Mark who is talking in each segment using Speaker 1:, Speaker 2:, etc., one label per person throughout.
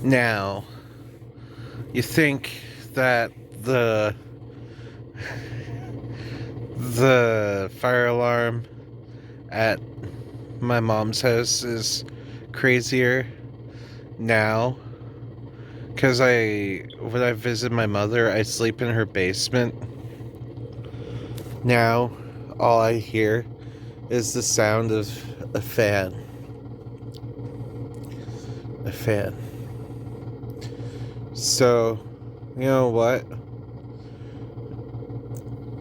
Speaker 1: Now, you think that the the fire alarm at my mom's house is crazier now because when I visit my mother, I sleep in her basement. Now, all I hear is the sound of a fan. A fan. So, you know what?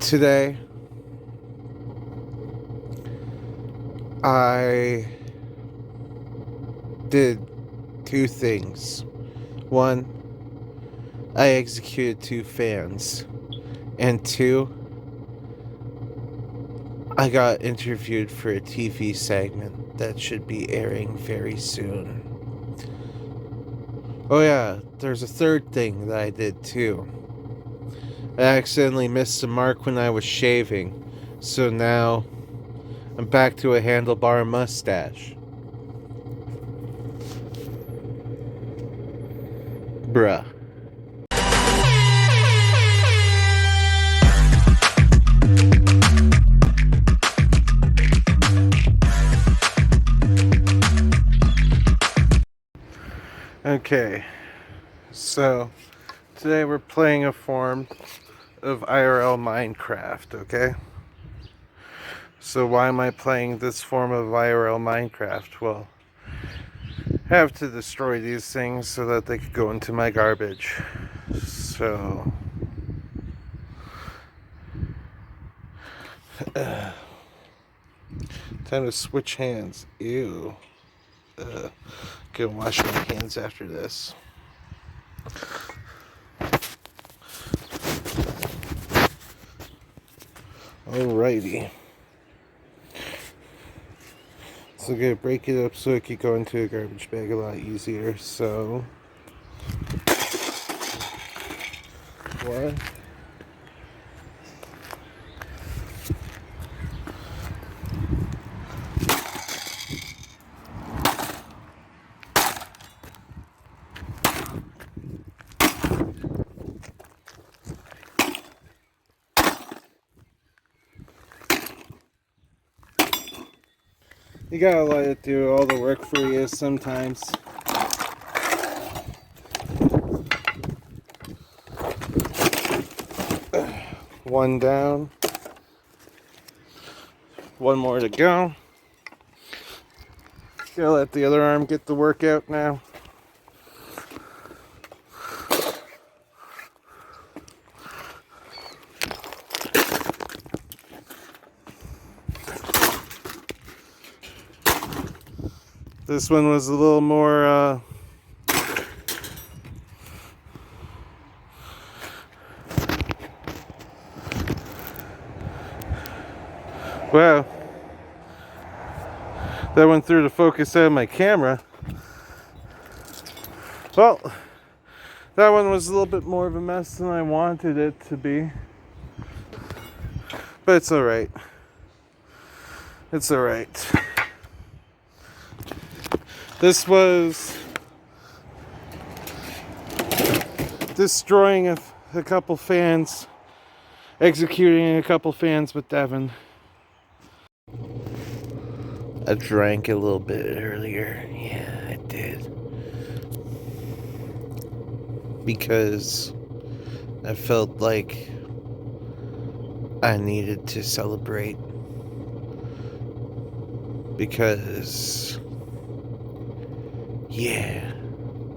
Speaker 1: Today, I did two things. One, I executed two fans. And two, I got interviewed for a TV segment that should be airing very soon. Oh yeah, there's a third thing that I did too. I accidentally missed the mark when I was shaving, so now I'm back to a handlebar mustache. Bruh. Okay, so today we're playing a form of IRL Minecraft, okay? So why am I playing this form of IRL Minecraft? Well, I have to destroy these things so that they could go into my garbage. So... time to switch hands. Ew. Gonna wash my hands after this. Alrighty. So I'm gonna break it up so it could go into a garbage bag a lot easier. So one. You gotta let it do all the work for you sometimes. One down. One more to go. Gotta let the other arm get the workout now. This one was a little more, well, that went through the focus out of my camera. Well, that one was a little bit more of a mess than I wanted it to be. But it's alright. It's alright. This was destroying a couple fans, executing a couple fans with Devin. I drank a little bit earlier. Yeah, I did. Because I felt like I needed to celebrate. Because, yeah,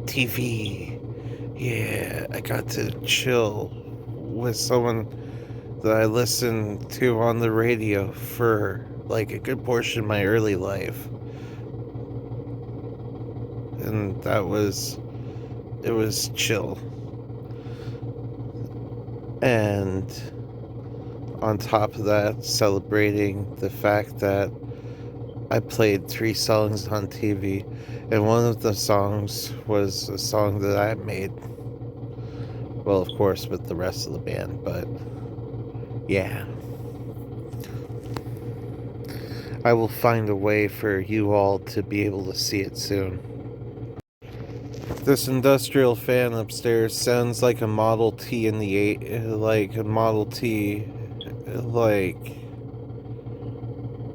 Speaker 1: TV. Yeah, I got to chill with someone that I listened to on the radio for like a good portion of my early life. And it was chill. And on top of that, celebrating the fact that I played 3 songs on TV, and one of the songs was a song that I made. Well, of course, with the rest of the band, but yeah. I will find a way for you all to be able to see it soon. This industrial fan upstairs sounds like a Model T in the like a Model T, like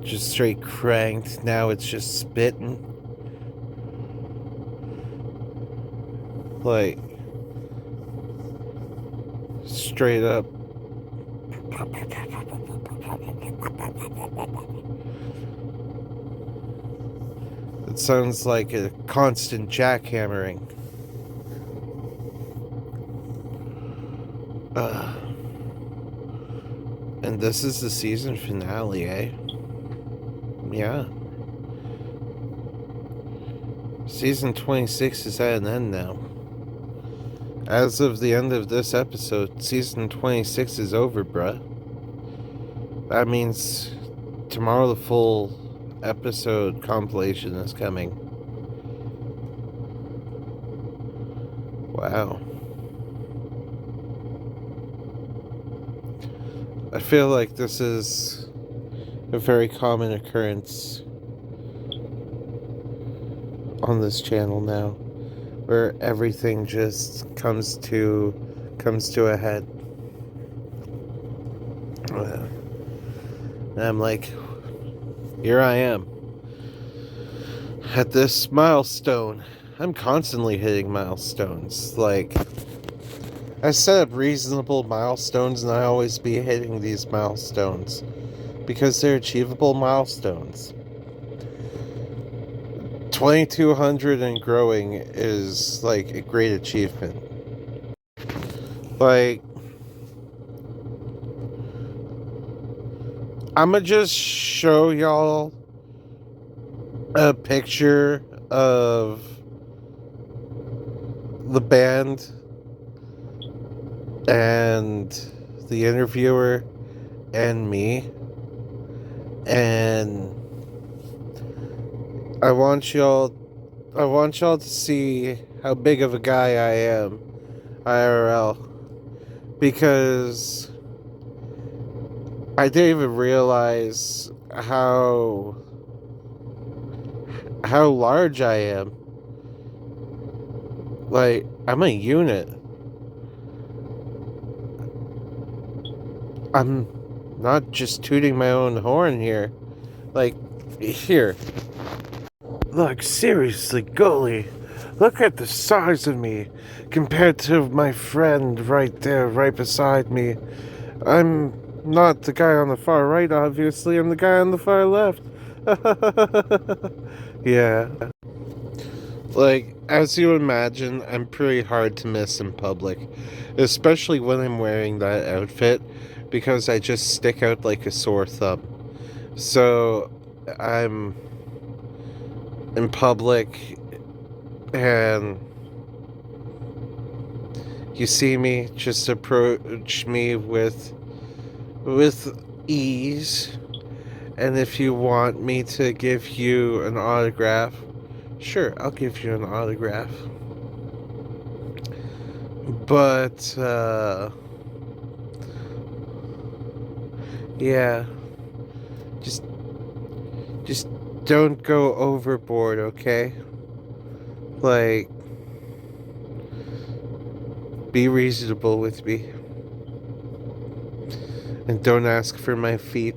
Speaker 1: just straight cranked. Now it's just spitting. Like straight up. It sounds like a constant jackhammering. And this is the season finale, eh? Yeah. Season 26 is at an end now. As of the end of this episode, season 26 is over, bruh. That means tomorrow the full episode compilation is coming. Wow. I feel like this is a very common occurrence on this channel now, where everything just comes to a head. And I'm like, here I am at this milestone. I'm constantly hitting milestones. Like, I set up reasonable milestones, and I always be hitting these milestones because they're achievable milestones. 2200 and growing is like a great achievement. Like, I'ma just show y'all a picture of the band and the interviewer and me, and I want y'all to see how big of a guy I am IRL, because I didn't even realize how large I am. Like, I'm a unit. I'm not just tooting my own horn here. Like, here. Look, seriously, Goalie. Look at the size of me compared to my friend right there, right beside me. I'm not the guy on the far right, obviously. I'm the guy on the far left. Yeah. Like, as you imagine, I'm pretty hard to miss in public, especially when I'm wearing that outfit, because I just stick out like a sore thumb. So, I'm in public, and you see me, just approach me with ease. And if you want me to give you an autograph, sure, I'll give you an autograph. But, yeah, just don't go overboard, okay? Like, be reasonable with me. And don't ask for my feet,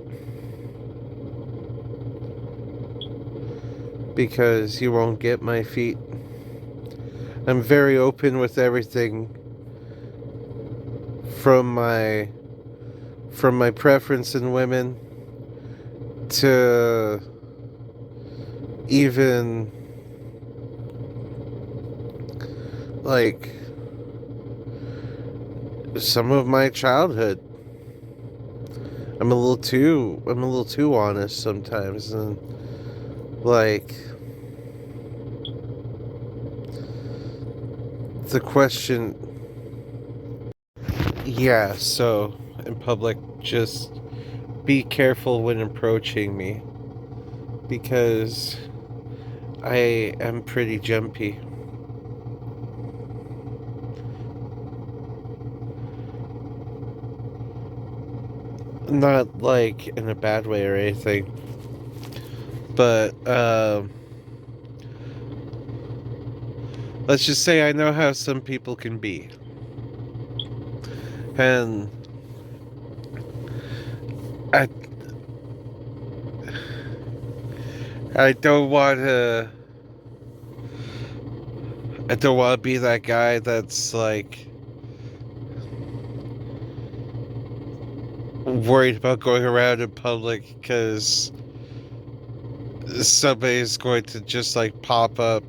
Speaker 1: because you won't get my feet. I'm very open with everything, from my preference in women to even like some of my childhood. I'm a little too honest sometimes, and like, the question, yeah, so in public, just be careful when approaching me, because I am pretty jumpy. Not like in a bad way or anything, but let's just say I know how some people can be. And I I don't want to be that guy that's like worried about going around in public because somebody's going to just like pop up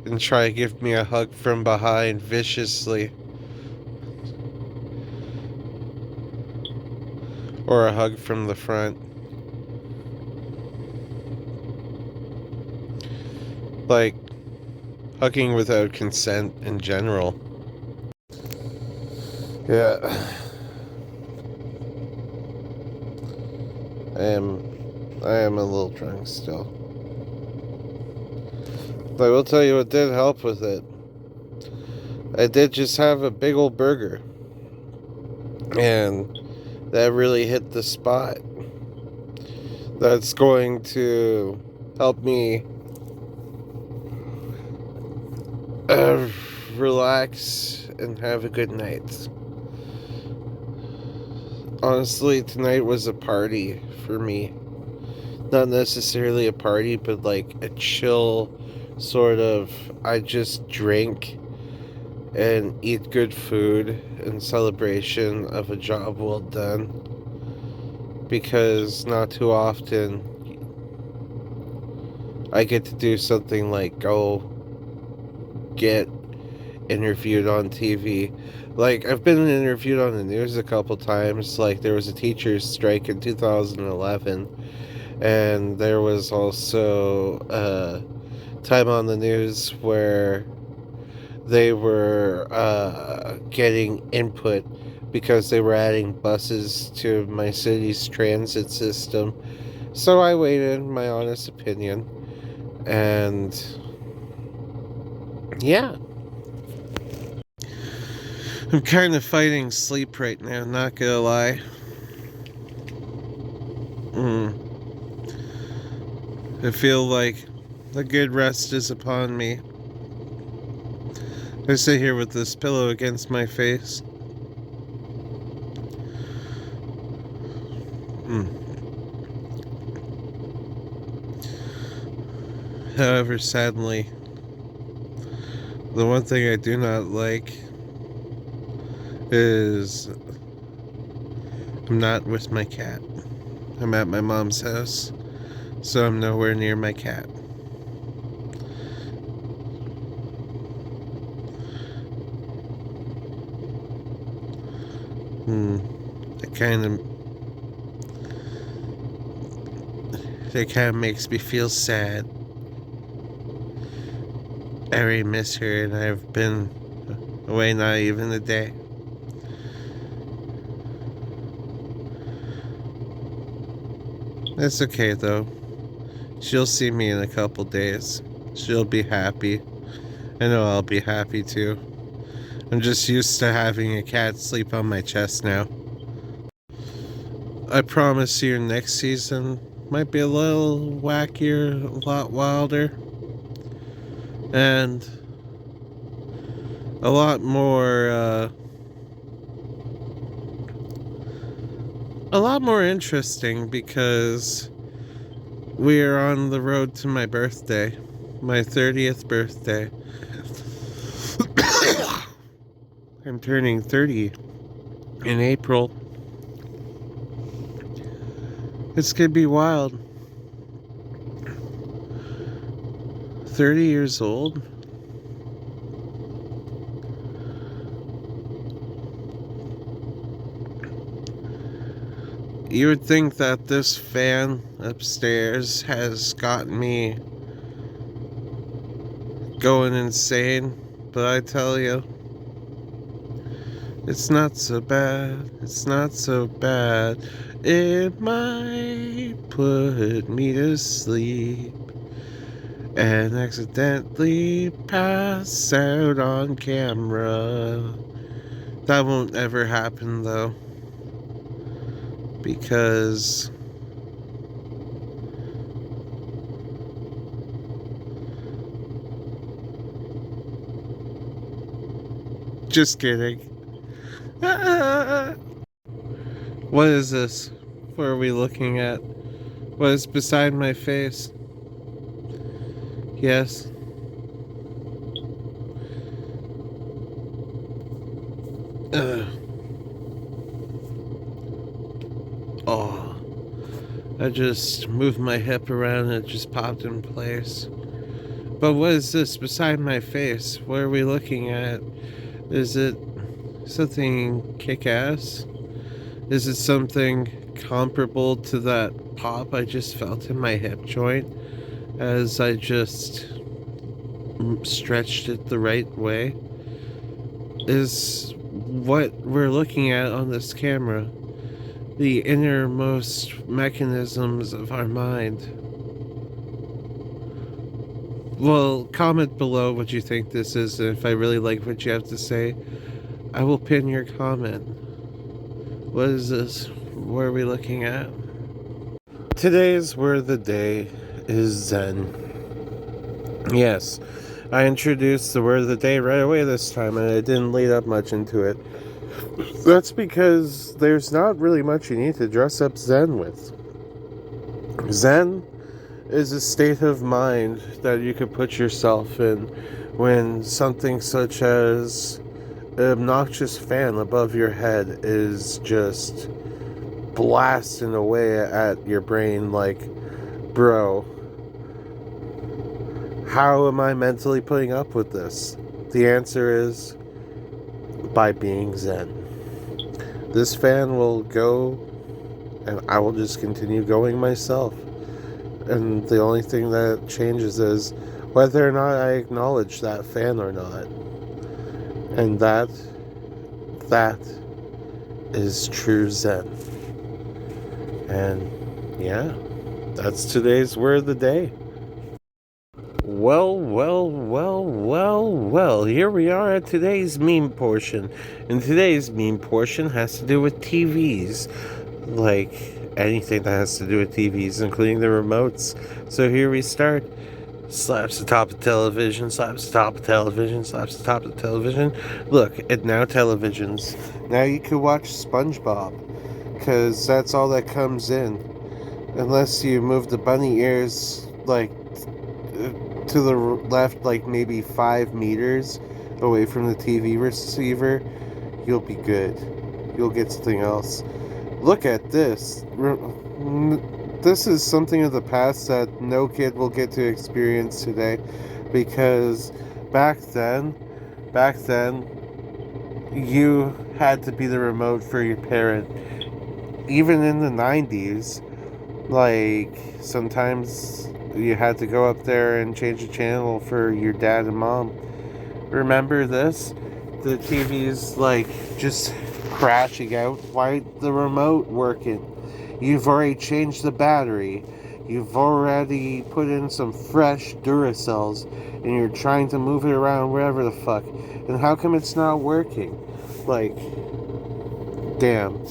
Speaker 1: and try to give me a hug from behind viciously. Or a hug from the front. Like, hugging without consent in general. Yeah. I am a little drunk still. But I will tell you what did help with it. I did just have a big old burger. And that really hit the spot. That's going to help me relax and have a good night. Honestly, tonight was a party for me. Not necessarily a party, but like a chill sort of, I just drink and eat good food in celebration of a job well done. Because not too often I get to do something like go get interviewed on TV. Like, I've been interviewed on the news a couple times. Like, there was a teacher's strike in 2011, and there was also a time on the news where they were getting input because they were adding buses to my city's transit system. So I weighed in my honest opinion, and yeah. I'm kind of fighting sleep right now, not gonna lie. I feel like a good rest is upon me. I sit here with this pillow against my face. However, sadly, the one thing I do not like is I'm not with my cat. I'm at my mom's house, so I'm nowhere near my cat. That kind of makes me feel sad. I really miss her, and I've been away not even a day. That's okay though. She'll see me in a couple days. She'll be happy. I know I'll be happy too. I'm just used to having a cat sleep on my chest now. I promise you next season might be a little wackier, a lot wilder, and a lot more interesting because we are on the road to my birthday, my 30th birthday. I'm turning 30 in April. It's gonna be wild. 30 years old? You would think that this fan upstairs has gotten me going insane, but I tell you, it's not so bad, it's not so bad. It might put me to sleep and accidentally pass out on camera. That won't ever happen though, because Just kidding. What is this? What are we looking at? What is beside my face? Yes. Oh. I just moved my hip around and it just popped in place. But what is this beside my face? What are we looking at? Is it something kick-ass? Is it something comparable to that pop I just felt in my hip joint as I just stretched it the right way? Is what we're looking at on this camera the innermost mechanisms of our mind? Well, comment below what you think this is, and if I really like what you have to say, I will pin your comment. What is this? What are we looking at? Today's word of the day is Zen. Yes, I introduced the word of the day right away this time, and I didn't lead up much into it. That's because there's not really much you need to dress up Zen with. Zen is a state of mind that you could put yourself in when something such as an obnoxious fan above your head is just blasting away at your brain like, bro, how am I mentally putting up with this? The answer is by being Zen. This fan will go and I will just continue going myself. And the only thing that changes is whether or not I acknowledge that fan or not. And that is true Zen. And yeah, that's today's word of the day. Well, here we are at today's meme portion. And today's meme portion has to do with TVs. Like anything that has to do with TVs, including the remotes. So here we start. Slaps the top of television, slaps the top of television, slaps the top of television. Look, at Now Televisions. Now you can watch SpongeBob, because that's all that comes in. Unless you move the bunny ears, like, to the left, like maybe 5 meters away from the TV receiver, you'll be good. You'll get something else. Look at this. This is something of the past that no kid will get to experience today, because back then you had to be the remote for your parent. Even in the 90s, like, sometimes you had to go up there and change the channel for your dad and mom. Remember this? The TV's like just crashing out. Why the remote working? You've already changed the battery. You've already put in some fresh Duracells, and you're trying to move it around wherever the fuck. And how come it's not working? Like, damn.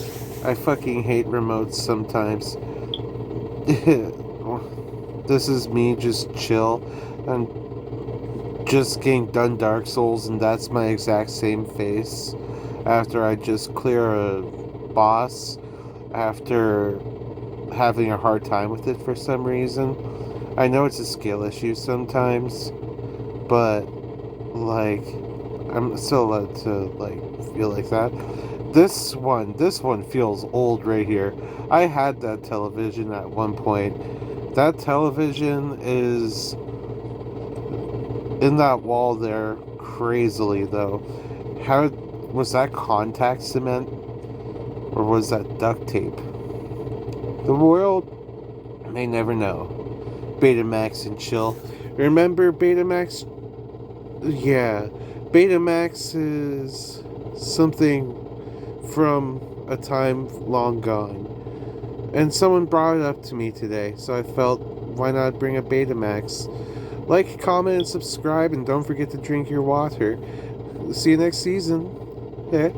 Speaker 1: I fucking hate remotes sometimes. This is me just chill. I'm just getting done Dark Souls, and that's my exact same face after I just clear a boss after having a hard time with it for some reason. I know it's a skill issue sometimes, but like, I'm still allowed to like feel like that. This one feels old right here. I had that television at one point. That television is in that wall there crazily though. How was that contact cement? Or was that duct tape? The world may never know. Betamax and chill. Remember Betamax? Yeah. Betamax is something from a time long gone. And someone brought it up to me today, so I felt, why not bring a Betamax? Like, comment, and subscribe, and don't forget to drink your water. See you next season. Yeah.